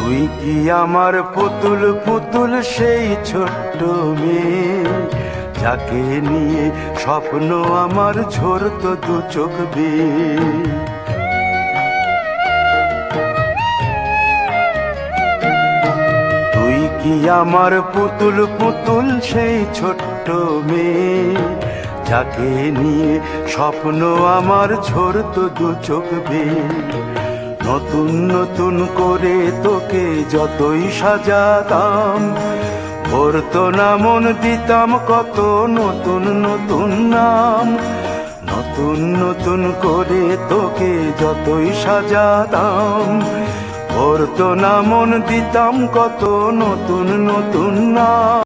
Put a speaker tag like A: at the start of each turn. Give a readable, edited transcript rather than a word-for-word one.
A: তুই কি আমার পুতুল পুতুল সেই ছোট্ট মেয়ে, যাকে নিয়ে স্বপ্ন আমার ঝরতো দু চোখ বেয়ে। তুই কি আমার পুতুল পুতুল সেই ছোট্ট মেয়ে, যাকে নিয়ে স্বপ্ন আমার ঝরতো দু চোখ বেয়ে। নতুন নতুন করে তোকে যতই সাজাতাম, ভরতো না মন, দিতাম কত নতুন নতুন নাম। নতুন নতুন করে তোকে যতই সাজাতাম, ভরতো না মন, দিতাম কত নতুন নতুন নাম।